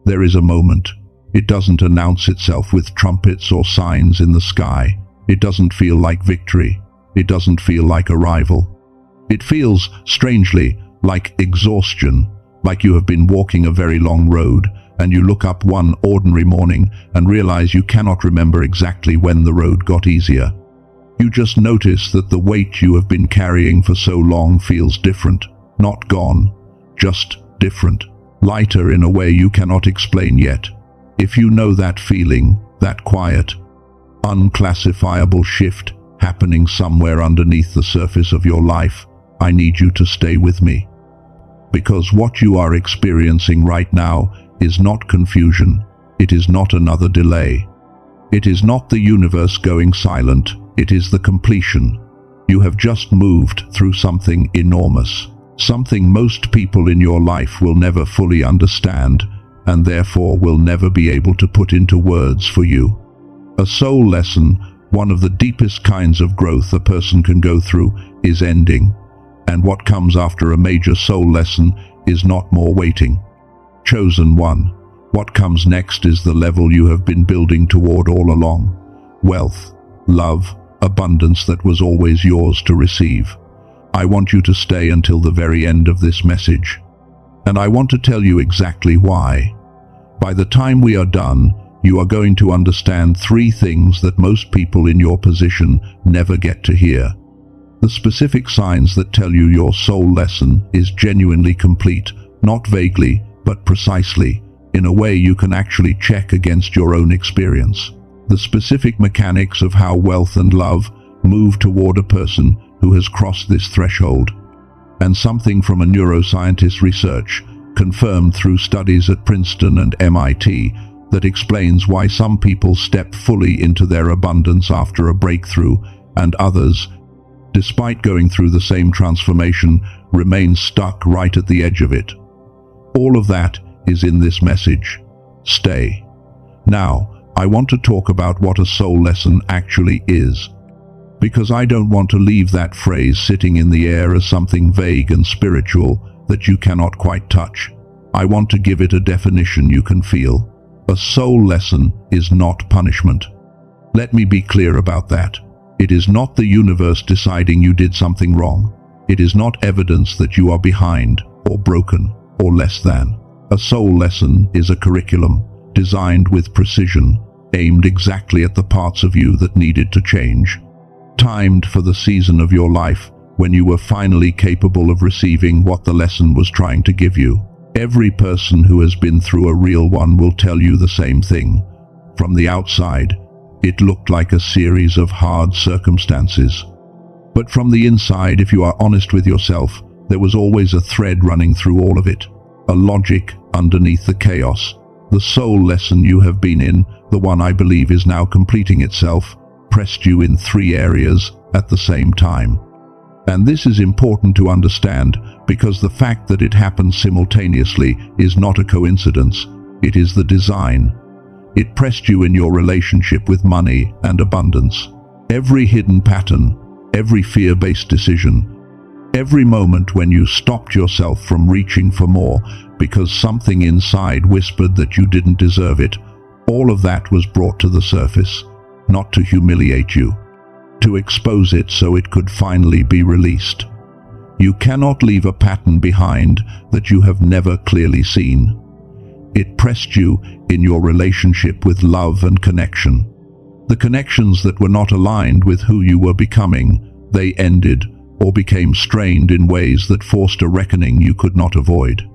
There is a moment. It doesn't announce itself with trumpets or signs in the sky. It doesn't feel like victory. It doesn't feel like arrival. It feels, strangely, like exhaustion, like you have been walking a very long road, and you look up one ordinary morning and realize you cannot remember exactly when the road got easier. You just notice that the weight you have been carrying for so long feels different, not gone, just different, lighter in a way you cannot explain yet. If you know that feeling, that quiet, unclassifiable shift happening somewhere underneath the surface of your life, I need you to stay with me. Because what you are experiencing right now is not confusion. It is not another delay. It is not the universe going silent. It is the completion. You have just moved through something enormous, something most people in your life will never fully understand, and therefore will never be able to put into words for you. A soul lesson, one of the deepest kinds of growth a person can go through, is ending. And what comes after a major soul lesson is not more waiting. Chosen one, what comes next is the level you have been building toward all along. Wealth, love, abundance that was always yours to receive. I want you to stay until the very end of this message. And I want to tell you exactly why. By the time we are done, you are going to understand 3 things that most people in your position never get to hear. The specific signs that tell you your soul lesson is genuinely complete, not vaguely, but precisely, in a way you can actually check against your own experience. The specific mechanics of how wealth and love move toward a person who has crossed this threshold. And something from a neuroscientist research, confirmed through studies at Princeton and MIT, that explains why some people step fully into their abundance after a breakthrough, and others, despite going through the same transformation, remain stuck right at the edge of it. All of that is in this message. Stay. Now, I want to talk about what a soul lesson actually is. Because I don't want to leave that phrase sitting in the air as something vague and spiritual that you cannot quite touch. I want to give it a definition you can feel. A soul lesson is not punishment. Let me be clear about that. It is not the universe deciding you did something wrong. It is not evidence that you are behind, or broken, or less than. A soul lesson is a curriculum, designed with precision, aimed exactly at the parts of you that needed to change. Timed for the season of your life when you were finally capable of receiving what the lesson was trying to give you. Every person who has been through a real one will tell you the same thing. From the outside, it looked like a series of hard circumstances. But from the inside, if you are honest with yourself, there was always a thread running through all of it, a logic underneath the chaos. The soul lesson you have been in, the one I believe is now completing itself, pressed you in 3 areas at the same time. And this is important to understand because the fact that it happened simultaneously is not a coincidence. It is the design. It pressed you in your relationship with money and abundance. Every hidden pattern, every fear-based decision, every moment when you stopped yourself from reaching for more because something inside whispered that you didn't deserve it, all of that was brought to the surface, not to humiliate you, to expose it so it could finally be released. You cannot leave a pattern behind that you have never clearly seen. It pressed you in your relationship with love and connection. The connections that were not aligned with who you were becoming, they ended or became strained in ways that forced a reckoning you could not avoid.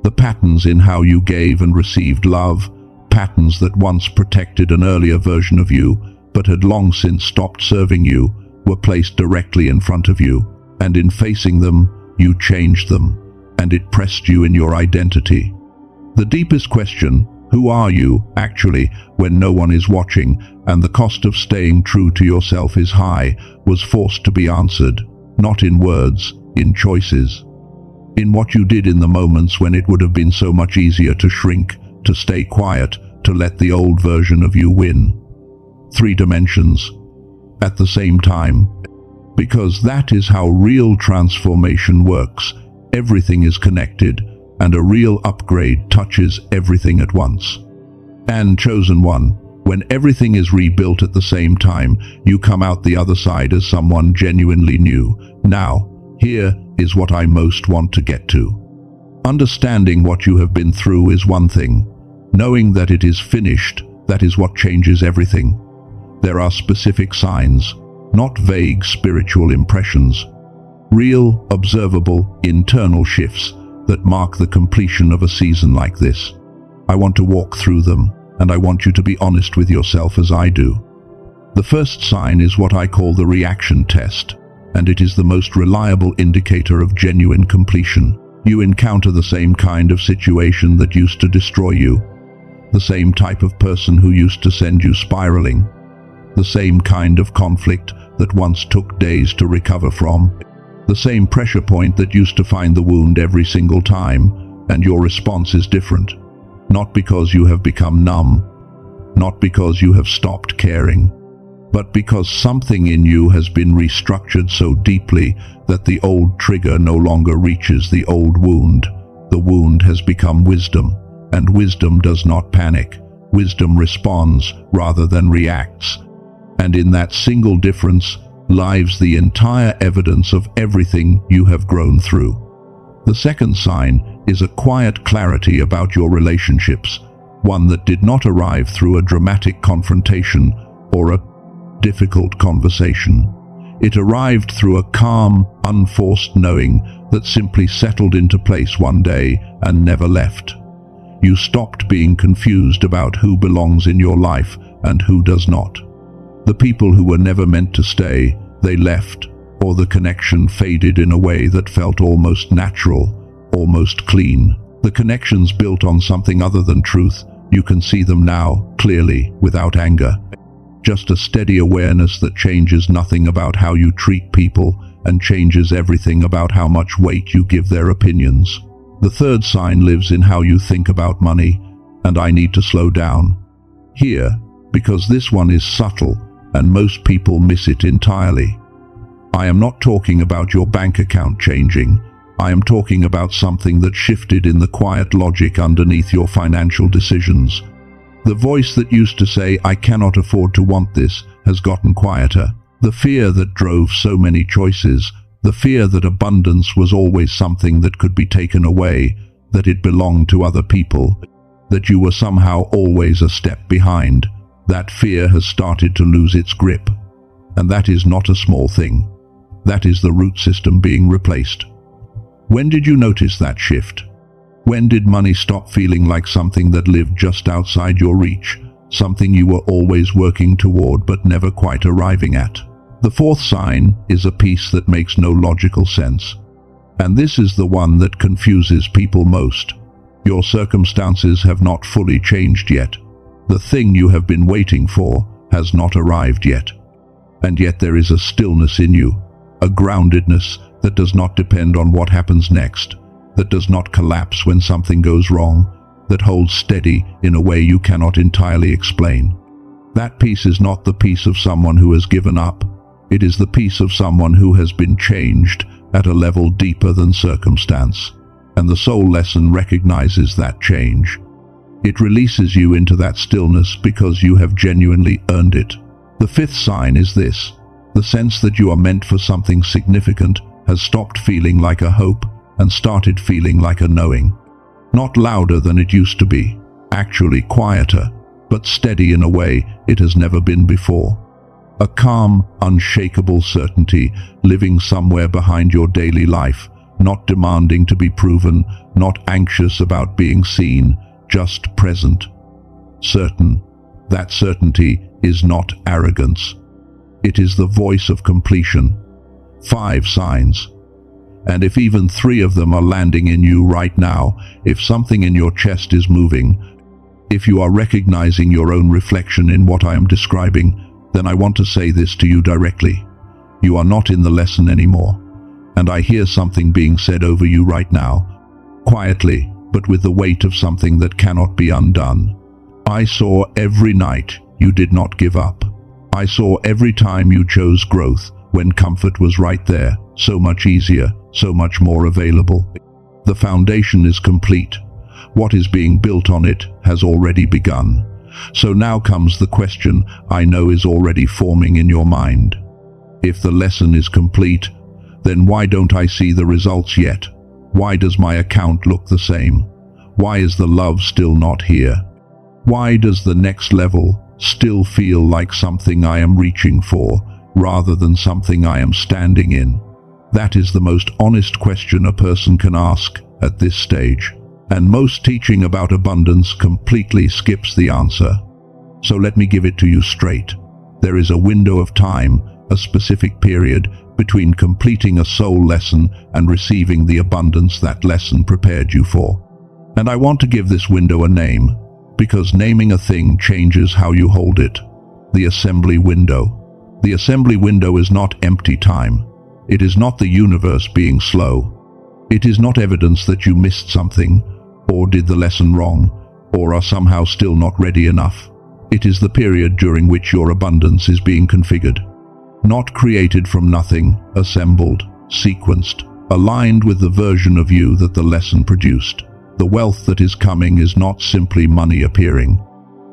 The patterns in how you gave and received love, patterns that once protected an earlier version of you but had long since stopped serving you, were placed directly in front of you, and in facing them, you changed them, and it pressed you in your identity. The deepest question, who are you, actually, when no one is watching, and the cost of staying true to yourself is high, was forced to be answered, not in words, in choices. In what you did in the moments when it would have been so much easier to shrink, to stay quiet, to let the old version of you win. 3 dimensions, at the same time, because that is how real transformation works. Everything is connected, and a real upgrade touches everything at once. And chosen one, when everything is rebuilt at the same time, you come out the other side as someone genuinely new. Now, here is what I most want to get to. Understanding what you have been through is one thing. Knowing that it is finished, that is what changes everything. There are specific signs, not vague spiritual impressions. Real, observable, internal shifts that mark the completion of a season like this. I want to walk through them, and I want you to be honest with yourself as I do. The first sign is what I call the reaction test, and it is the most reliable indicator of genuine completion. You encounter the same kind of situation that used to destroy you, the same type of person who used to send you spiraling, the same kind of conflict that once took days to recover from, the same pressure point that used to find the wound every single time, and your response is different. Not because you have become numb, not because you have stopped caring, but because something in you has been restructured so deeply that the old trigger no longer reaches the old wound. The wound has become wisdom, and wisdom does not panic. Wisdom responds rather than reacts. And in that single difference lies the entire evidence of everything you have grown through. The second sign is a quiet clarity about your relationships, one that did not arrive through a dramatic confrontation or a difficult conversation. It arrived through a calm, unforced knowing that simply settled into place one day and never left. You stopped being confused about who belongs in your life and who does not. The people who were never meant to stay, they left, or the connection faded in a way that felt almost natural, almost clean. The connections built on something other than truth. You can see them now, clearly, without anger. Just a steady awareness that changes nothing about how you treat people and changes everything about how much weight you give their opinions. The third sign lives in how you think about money, and I need to slow down here, because this one is subtle and most people miss it entirely. I am not talking about your bank account changing. I am talking about something that shifted in the quiet logic underneath your financial decisions. The voice that used to say, "I cannot afford to want this," has gotten quieter. The fear that drove so many choices, the fear that abundance was always something that could be taken away, that it belonged to other people, that you were somehow always a step behind, that fear has started to lose its grip. And that is not a small thing. That is the root system being replaced. When did you notice that shift? When did money stop feeling like something that lived just outside your reach, something you were always working toward but never quite arriving at? The fourth sign is a piece that makes no logical sense. And this is the one that confuses people most. Your circumstances have not fully changed yet. The thing you have been waiting for has not arrived yet. And yet there is a stillness in you, a groundedness that does not depend on what happens next, that does not collapse when something goes wrong, that holds steady in a way you cannot entirely explain. That peace is not the peace of someone who has given up. It is the peace of someone who has been changed at a level deeper than circumstance. And the soul lesson recognizes that change. It releases you into that stillness because you have genuinely earned it. The fifth sign is this: the sense that you are meant for something significant has stopped feeling like a hope and started feeling like a knowing. Not louder than it used to be, actually quieter, but steady in a way it has never been before. A calm, unshakable certainty living somewhere behind your daily life, not demanding to be proven, not anxious about being seen, just present. Certain. That certainty is not arrogance. It is the voice of completion. 5 signs. And if even 3 of them are landing in you right now, if something in your chest is moving, if you are recognizing your own reflection in what I am describing, then I want to say this to you directly. You are not in the lesson anymore. And I hear something being said over you right now, quietly, but with the weight of something that cannot be undone. I saw every night you did not give up. I saw every time you chose growth when comfort was right there, so much easier, so much more available. The foundation is complete. What is being built on it has already begun. So now comes the question I know is already forming in your mind. If the lesson is complete, then why don't I see the results yet? Why does my account look the same? Why is the love still not here? Why does the next level still feel like something I am reaching for, rather than something I am standing in? That is the most honest question a person can ask at this stage. And most teaching about abundance completely skips the answer. So let me give it to you straight. There is a window of time, a specific period, between completing a soul lesson and receiving the abundance that lesson prepared you for. And I want to give this window a name, because naming a thing changes how you hold it. The assembly window. The assembly window is not empty time. It is not the universe being slow. It is not evidence that you missed something, or did the lesson wrong, or are somehow still not ready enough. It is the period during which your abundance is being configured. Not created from nothing, assembled, sequenced, aligned with the version of you that the lesson produced. The wealth that is coming is not simply money appearing.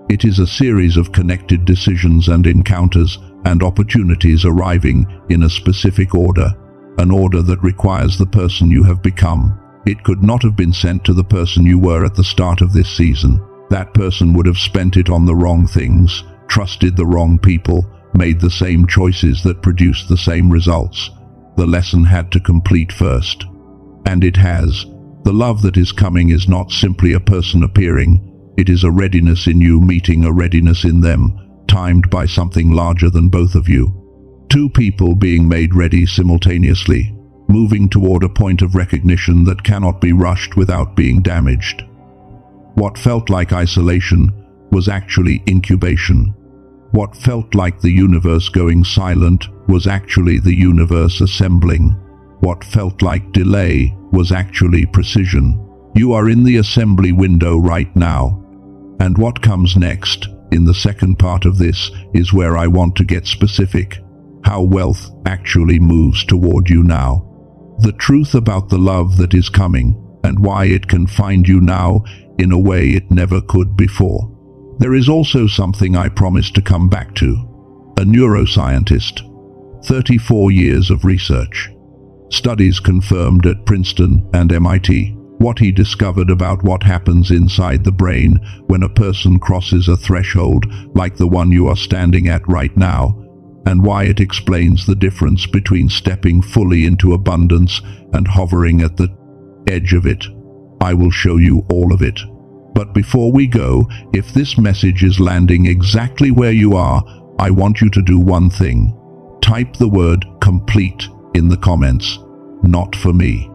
It is a series of connected decisions and encounters and opportunities arriving in a specific order, an order that requires the person you have become. It could not have been sent to the person you were at the start of this season. That person would have spent it on the wrong things, trusted the wrong people, made the same choices that produced the same results. The lesson had to complete first. And it has. The love that is coming is not simply a person appearing. It is a readiness in you meeting a readiness in them, timed by something larger than both of you. Two people being made ready simultaneously, moving toward a point of recognition that cannot be rushed without being damaged. What felt like isolation was actually incubation. What felt like the universe going silent was actually the universe assembling. What felt like delay was actually precision. You are in the assembly window right now. And what comes next, in the second part of this, is where I want to get specific. How wealth actually moves toward you now. The truth about the love that is coming, and why it can find you now in a way it never could before. There is also something I promised to come back to. A neuroscientist. 34 years of research. Studies confirmed at Princeton and MIT. What he discovered about what happens inside the brain when a person crosses a threshold like the one you are standing at right now, and why it explains the difference between stepping fully into abundance and hovering at the edge of it. I will show you all of it. But before we go, if this message is landing exactly where you are, I want you to do one thing. Type the word complete in the comments. Not for me.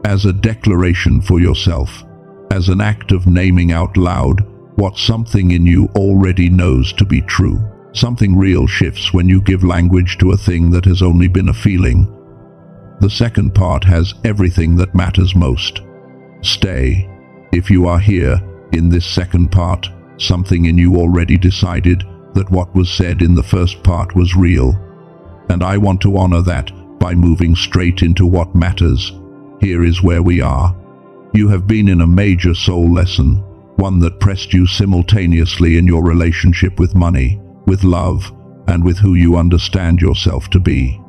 As a declaration for yourself. As an act of naming out loud what something in you already knows to be true. Something real shifts when you give language to a thing that has only been a feeling. The second part has everything that matters most. Stay. If you are here, in this second part, something in you already decided that what was said in the first part was real. And I want to honor that by moving straight into what matters. Here is where we are. You have been in a major soul lesson, one that pressed you simultaneously in your relationship with money, with love, and with who you understand yourself to be.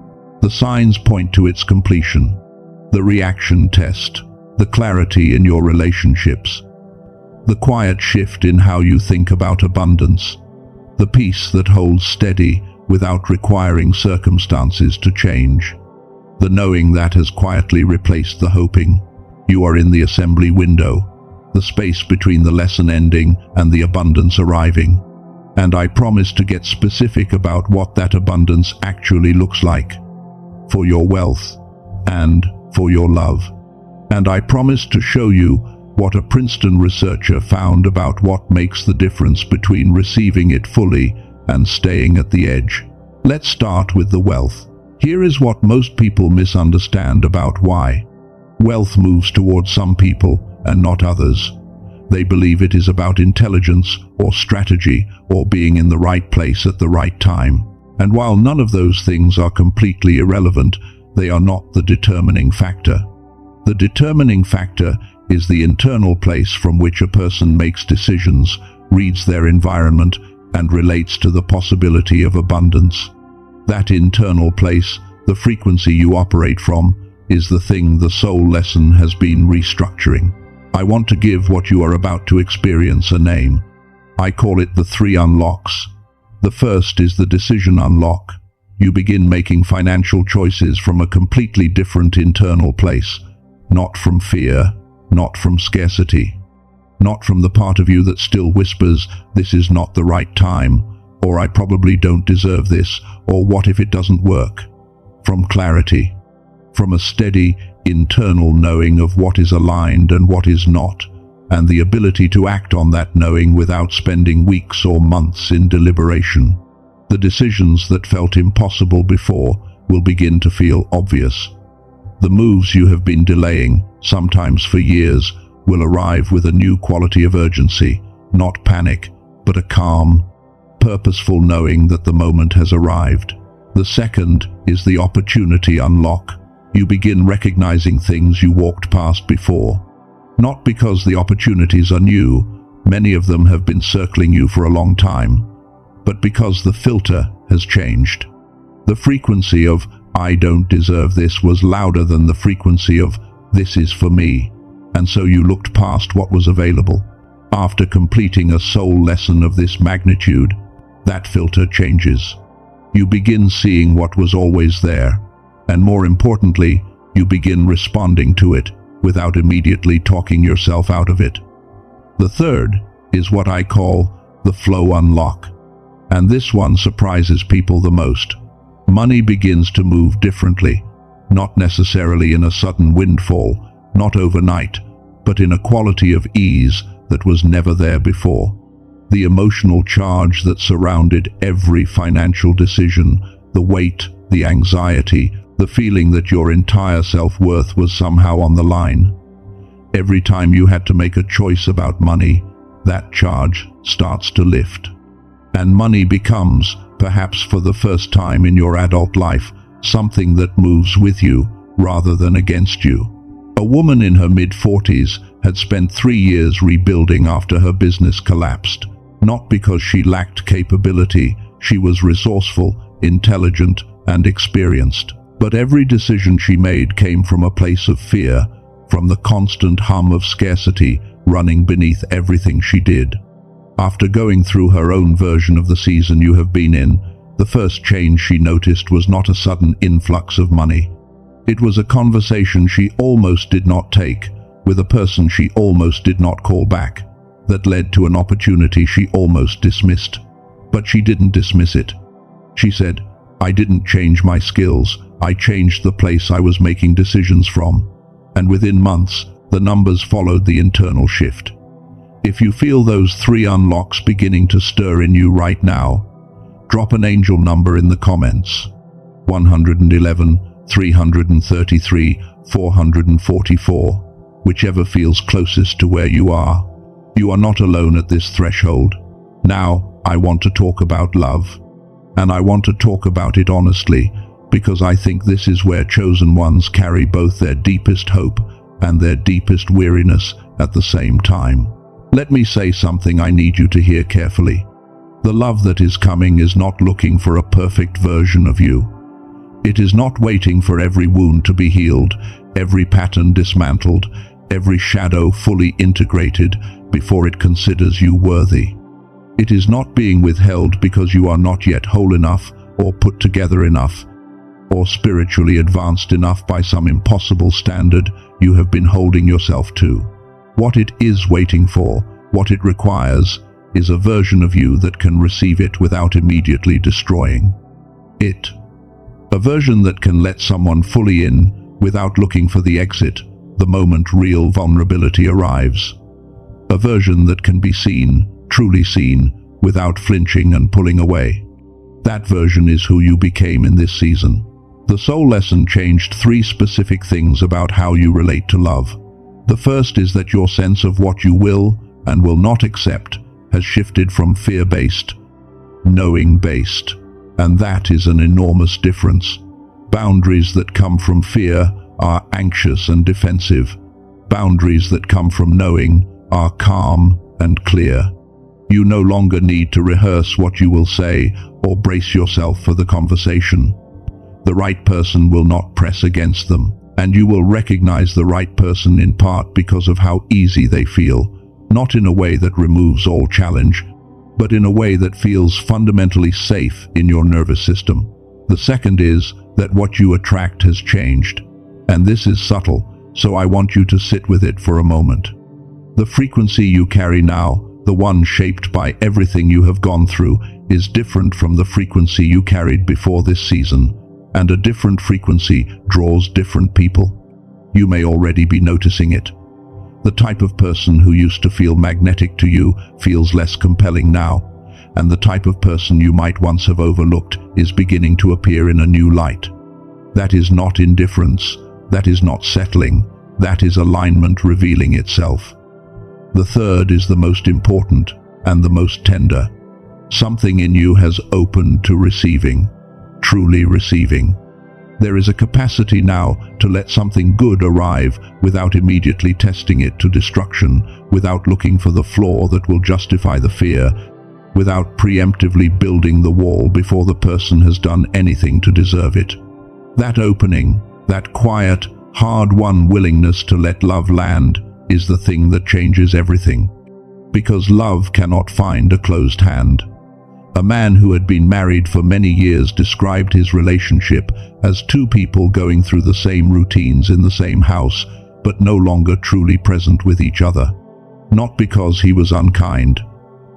The signs point to its completion. The reaction test, the clarity in your relationships, the quiet shift in how you think about abundance, the peace that holds steady without requiring circumstances to change, the knowing that has quietly replaced the hoping. You are in the assembly window, the space between the lesson ending and the abundance arriving. And I promise to get specific about what that abundance actually looks like, for your wealth and for your love. And I promise to show you what a Princeton researcher found about what makes the difference between receiving it fully and staying at the edge. Let's start with the wealth. Here is what most people misunderstand about why. Wealth moves towards some people and not others. They believe it is about intelligence or strategy or being in the right place at the right time. And while none of those things are completely irrelevant, they are not the determining factor. The determining factor is the internal place from which a person makes decisions, reads their environment, and relates to the possibility of abundance. That internal place, the frequency you operate from, is the thing the soul lesson has been restructuring. I want to give what you are about to experience a name. I call it the 3 unlocks. The first is the decision unlock. You begin making financial choices from a completely different internal place. Not from fear, not from scarcity, not from the part of you that still whispers, "This is not the right time," or "I probably don't deserve this," or "What if it doesn't work?" From clarity, from a steady, internal knowing of what is aligned and what is not, and the ability to act on that knowing without spending weeks or months in deliberation. The decisions that felt impossible before will begin to feel obvious. The moves you have been delaying, sometimes for years, will arrive with a new quality of urgency, not panic, but a calm, purposeful knowing that the moment has arrived. The second is the opportunity unlock. You begin recognizing things you walked past before. Not because the opportunities are new, many of them have been circling you for a long time, but because the filter has changed. The frequency of "I don't deserve this" was louder than the frequency of "This is for me," and so you looked past what was available. After completing a soul lesson of this magnitude, that filter changes. You begin seeing what was always there, and more importantly, you begin responding to it without immediately talking yourself out of it. The third is what I call the flow unlock, and this one surprises people the most. Money begins to move differently, not necessarily in a sudden windfall, not overnight, but in a quality of ease that was never there before. The emotional charge that surrounded every financial decision, the weight, the anxiety, the feeling that your entire self-worth was somehow on the line. Every time you had to make a choice about money, that charge starts to lift. And money becomes, perhaps for the first time in your adult life, something that moves with you rather than against you. A woman in her mid-40s had spent 3 years rebuilding after her business collapsed. Not because she lacked capability, she was resourceful, intelligent, and experienced. But every decision she made came from a place of fear, from the constant hum of scarcity running beneath everything she did. After going through her own version of the season you have been in, the first change she noticed was not a sudden influx of money. It was a conversation she almost did not take, with a person she almost did not call back, that led to an opportunity she almost dismissed. But she didn't dismiss it. She said, "I didn't change my skills, I changed the place I was making decisions from." And within months, the numbers followed the internal shift. If you feel those 3 unlocks beginning to stir in you right now, drop an angel number in the comments. 111, 333, 444, whichever feels closest to where you are. You are not alone at this threshold. Now, I want to talk about love. And I want to talk about it honestly, because I think this is where chosen ones carry both their deepest hope and their deepest weariness at the same time. Let me say something I need you to hear carefully. The love that is coming is not looking for a perfect version of you. It is not waiting for every wound to be healed, every pattern dismantled, every shadow fully integrated before it considers you worthy. It is not being withheld because you are not yet whole enough, or put together enough, or spiritually advanced enough by some impossible standard you have been holding yourself to. What it is waiting for, what it requires, is a version of you that can receive it without immediately destroying it. A version that can let someone fully in without looking for the exit the moment real vulnerability arrives. A version that can be seen, truly seen, without flinching and pulling away. That version is who you became in this season. The soul lesson changed 3 specific things about how you relate to love. The first is that your sense of what you will and will not accept has shifted from fear-based, knowing-based, and that is an enormous difference. Boundaries that come from fear are anxious and defensive. Boundaries that come from knowing are calm and clear. You no longer need to rehearse what you will say or brace yourself for the conversation. The right person will not press against them, and you will recognize the right person in part because of how easy they feel, not in a way that removes all challenge, but in a way that feels fundamentally safe in your nervous system. The second is that what you attract has changed, and this is subtle, so I want you to sit with it for a moment. The frequency you carry now, the one shaped by everything you have gone through, is different from the frequency you carried before this season, and a different frequency draws different people. You may already be noticing it. The type of person who used to feel magnetic to you feels less compelling now, and the type of person you might once have overlooked is beginning to appear in a new light. That is not indifference, that is not settling, that is alignment revealing itself. The third is the most important and the most tender. Something in you has opened to receiving, truly receiving. There is a capacity now to let something good arrive without immediately testing it to destruction, without looking for the flaw that will justify the fear, without preemptively building the wall before the person has done anything to deserve it. That opening, that quiet, hard-won willingness to let love land, is the thing that changes everything. Because love cannot find a closed hand. A man who had been married for many years described his relationship as two people going through the same routines in the same house, but no longer truly present with each other. Not because he was unkind,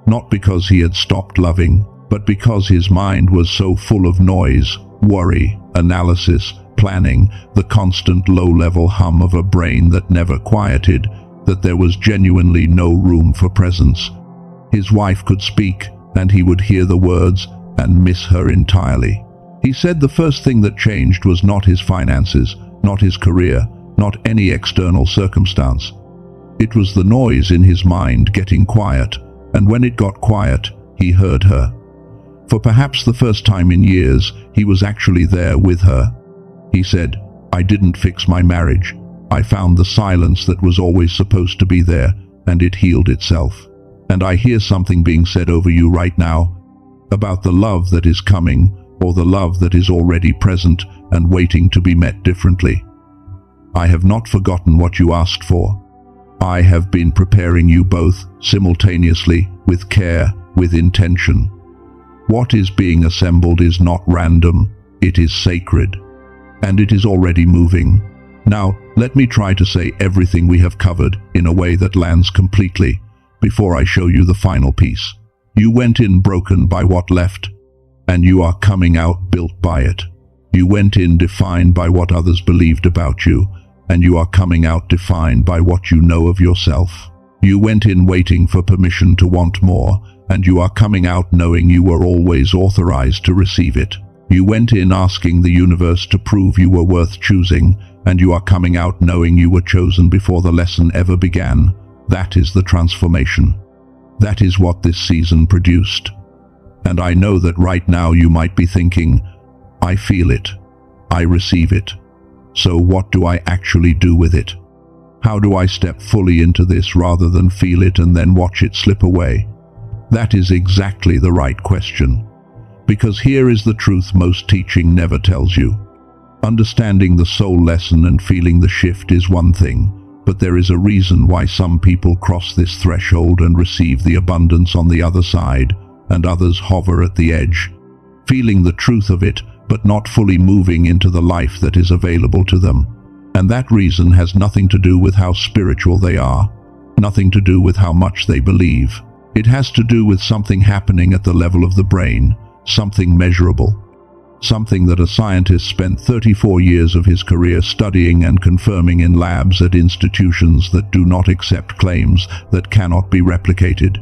not because he had stopped loving, but because his mind was so full of noise, worry, analysis, planning, the constant low-level hum of a brain that never quieted, that there was genuinely no room for presence. His wife could speak, and he would hear the words and miss her entirely. He said the first thing that changed was not his finances, not his career, not any external circumstance. It was the noise in his mind getting quiet, and when it got quiet, he heard her. For perhaps the first time in years, he was actually there with her. He said, "I didn't fix my marriage. I found the silence that was always supposed to be there, and it healed itself. And I hear something being said over you right now, about the love that is coming, or the love that is already present and waiting to be met differently. I have not forgotten what you asked for. I have been preparing you both, simultaneously, with care, with intention. What is being assembled is not random, it is sacred. And it is already moving. Now, let me try to say everything we have covered in a way that lands completely, before I show you the final piece. You went in broken by what left, and you are coming out built by it. You went in defined by what others believed about you, and you are coming out defined by what you know of yourself. You went in waiting for permission to want more, and you are coming out knowing you were always authorized to receive it. You went in asking the universe to prove you were worth choosing, and you are coming out knowing you were chosen before the lesson ever began. That is the transformation. That is what this season produced. And I know that right now you might be thinking, I feel it. I receive it. So what do I actually do with it? How do I step fully into this rather than feel it and then watch it slip away? That is exactly the right question. Because here is the truth most teaching never tells you. Understanding the soul lesson and feeling the shift is one thing, but there is a reason why some people cross this threshold and receive the abundance on the other side, and others hover at the edge, feeling the truth of it, but not fully moving into the life that is available to them. And that reason has nothing to do with how spiritual they are, nothing to do with how much they believe. It has to do with something happening at the level of the brain, something measurable. Something that a scientist spent 34 years of his career studying and confirming in labs at institutions that do not accept claims that cannot be replicated.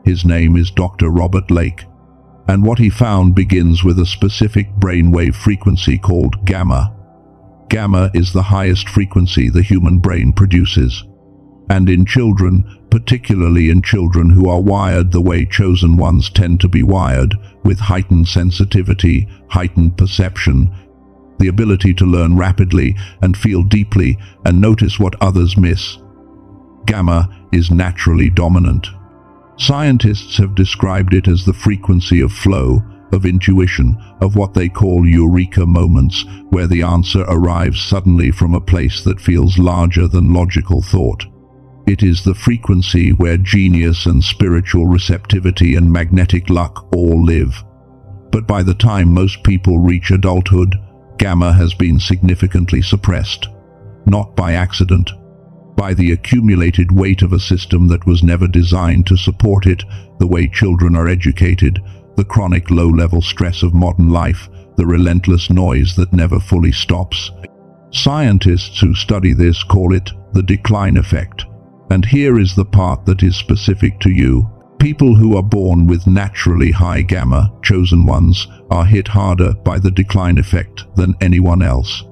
His name is Dr. Robert Lake, and what he found begins with a specific brainwave frequency called gamma. Gamma is the highest frequency the human brain produces. And in children, particularly in children who are wired the way chosen ones tend to be wired, with heightened sensitivity, heightened perception, the ability to learn rapidly and feel deeply and notice what others miss. Gamma is naturally dominant. Scientists have described it as the frequency of flow, of intuition, of what they call eureka moments, where the answer arrives suddenly from a place that feels larger than logical thought. It is the frequency where genius and spiritual receptivity and magnetic luck all live. But by the time most people reach adulthood, gamma has been significantly suppressed. Not by accident, by the accumulated weight of a system that was never designed to support it, the way children are educated, the chronic low-level stress of modern life, the relentless noise that never fully stops. Scientists who study this call it the decline effect. And here is the part that is specific to you. People who are born with naturally high gamma, chosen ones, are hit harder by the decline effect than anyone else.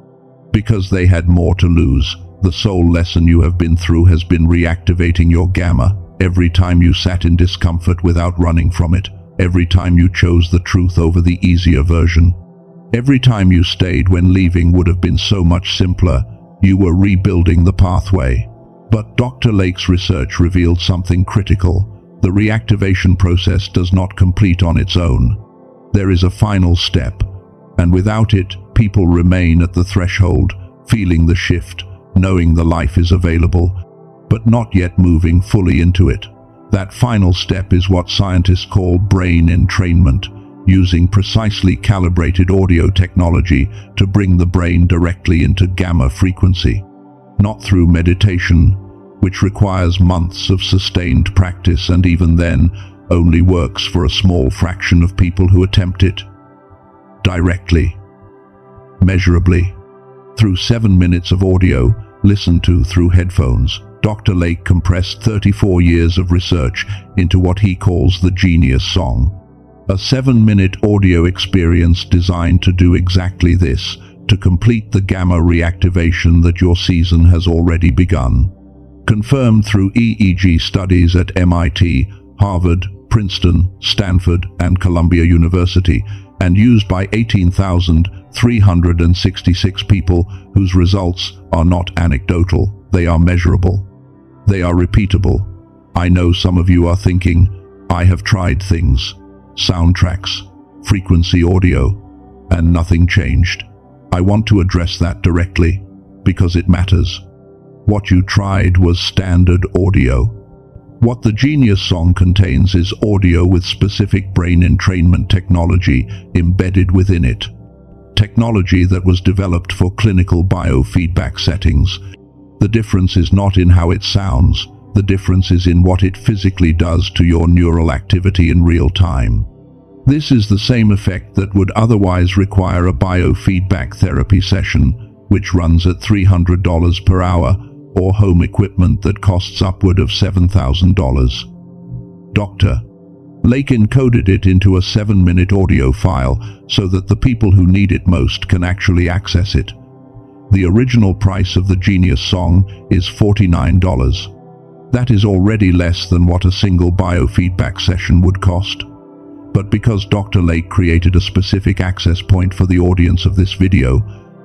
Because they had more to lose. The sole lesson you have been through has been reactivating your gamma. Every time you sat in discomfort without running from it. Every time you chose the truth over the easier version. Every time you stayed when leaving would have been so much simpler. You were rebuilding the pathway. But Dr. Lake's research revealed something critical. The reactivation process does not complete on its own. There is a final step, and without it, people remain at the threshold, feeling the shift, knowing the life is available, but not yet moving fully into it. That final step is what scientists call brain entrainment, using precisely calibrated audio technology to bring the brain directly into gamma frequency. Not through meditation, which requires months of sustained practice and even then only works for a small fraction of people who attempt it. Directly, measurably, through 7 minutes of audio, listened to through headphones, Dr. Lake compressed 34 years of research into what he calls the genius song. A 7-minute audio experience designed to do exactly this, to complete the gamma reactivation that your season has already begun. Confirmed through EEG studies at MIT, Harvard, Princeton, Stanford, and Columbia University, and used by 18,366 people whose results are not anecdotal, they are measurable. They are repeatable. I know some of you are thinking, I have tried things, soundtracks, frequency audio, and nothing changed. I want to address that directly, because it matters. What you tried was standard audio. What the Genius Song contains is audio with specific brain entrainment technology embedded within it. Technology that was developed for clinical biofeedback settings. The difference is not in how it sounds, the difference is in what it physically does to your neural activity in real time. This is the same effect that would otherwise require a biofeedback therapy session, which runs at $300 per hour, or home equipment that costs upward of $7,000. Dr. Lake encoded it into a 7-minute audio file so that the people who need it most can actually access it. The original price of the Genius Song is $49. That is already less than what a single biofeedback session would cost. But because Dr. Lake created a specific access point for the audience of this video,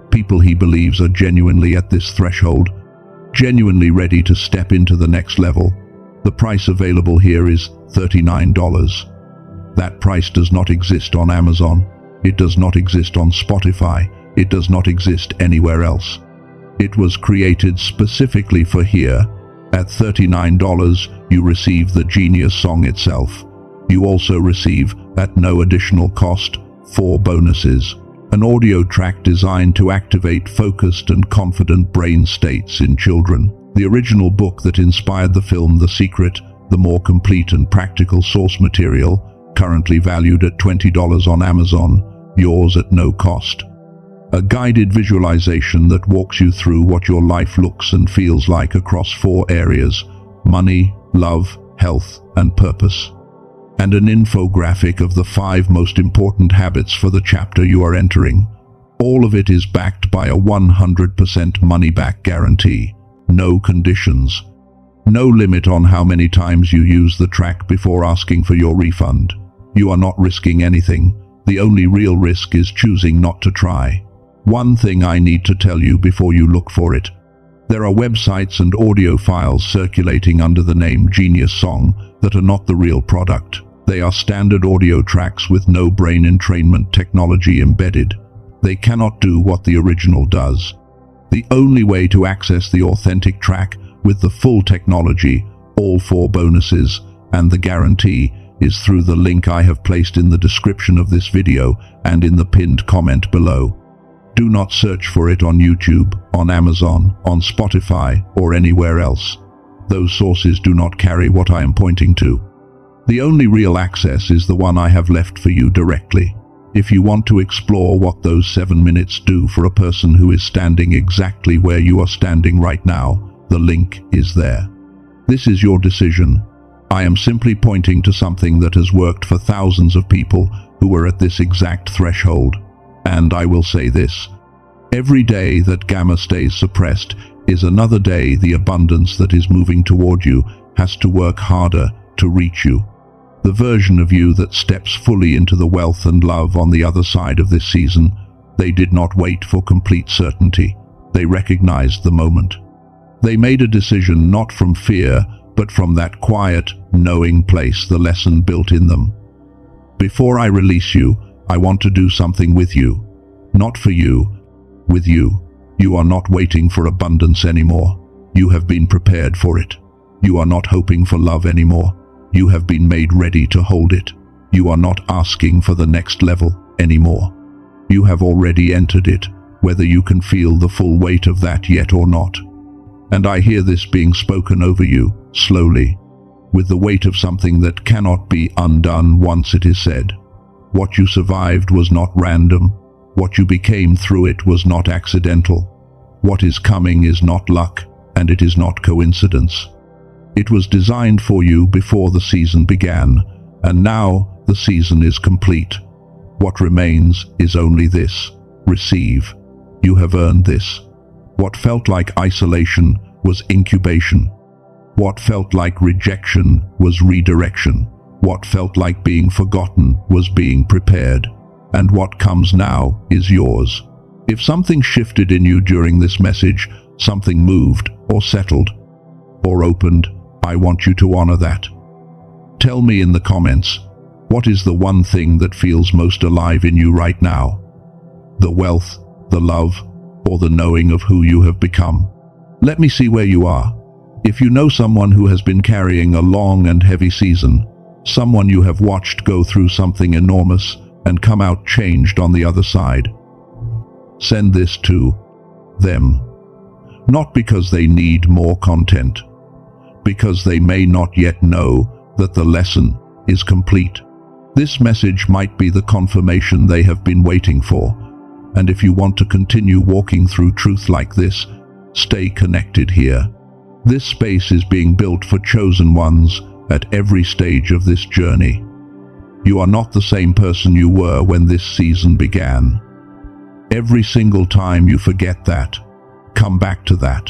people he believes are genuinely at this threshold, genuinely ready to step into the next level, the price available here is $39. That price does not exist on Amazon. It does not exist on Spotify. It does not exist anywhere else. It was created specifically for here. At $39, you receive the Genius Song itself. You also receive, at no additional cost, 4 bonuses. An audio track designed to activate focused and confident brain states in children. The original book that inspired the film The Secret, the more complete and practical source material, currently valued at $20 on Amazon, yours at no cost. A guided visualization that walks you through what your life looks and feels like across 4 areas: money, love, health, and purpose. And an infographic of the 5 most important habits for the chapter you are entering. All of it is backed by a 100% money-back guarantee. No conditions. No limit on how many times you use the track before asking for your refund. You are not risking anything. The only real risk is choosing not to try. One thing I need to tell you before you look for it. There are websites and audio files circulating under the name Genius Song that are not the real product. They are standard audio tracks with no brain entrainment technology embedded. They cannot do what the original does. The only way to access the authentic track with the full technology, all 4 bonuses, and the guarantee is through the link I have placed in the description of this video and in the pinned comment below. Do not search for it on YouTube, on Amazon, on Spotify, or anywhere else. Those sources do not carry what I am pointing to. The only real access is the one I have left for you directly. If you want to explore what those 7 minutes do for a person who is standing exactly where you are standing right now, the link is there. This is your decision. I am simply pointing to something that has worked for thousands of people who are at this exact threshold. And I will say this: every day that gamma stays suppressed is another day the abundance that is moving toward you has to work harder to reach you. The version of you that steps fully into the wealth and love on the other side of this season, they did not wait for complete certainty. They recognized the moment. They made a decision not from fear, but from that quiet, knowing place the lesson built in them. Before I release you, I want to do something with you. Not for you, with you. You are not waiting for abundance anymore. You have been prepared for it. You are not hoping for love anymore. You have been made ready to hold it. You are not asking for the next level anymore. You have already entered it, whether you can feel the full weight of that yet or not. And I hear this being spoken over you, slowly, with the weight of something that cannot be undone once it is said. What you survived was not random. What you became through it was not accidental. What is coming is not luck, and it is not coincidence. It was designed for you before the season began, and now the season is complete. What remains is only this: receive. You have earned this. What felt like isolation was incubation. What felt like rejection was redirection. What felt like being forgotten was being prepared. And what comes now is yours. If something shifted in you during this message, something moved or settled or opened, I want you to honor that. Tell me in the comments, what is the one thing that feels most alive in you right now? The wealth, the love, or the knowing of who you have become? Let me see where you are. If you know someone who has been carrying a long and heavy season, someone you have watched go through something enormous and come out changed on the other side, send this to them. Not because they need more content, because they may not yet know that the lesson is complete. This message might be the confirmation they have been waiting for. And if you want to continue walking through truth like this, stay connected here. This space is being built for chosen ones at every stage of this journey. You are not the same person you were when this season began. Every single time you forget that, come back to that.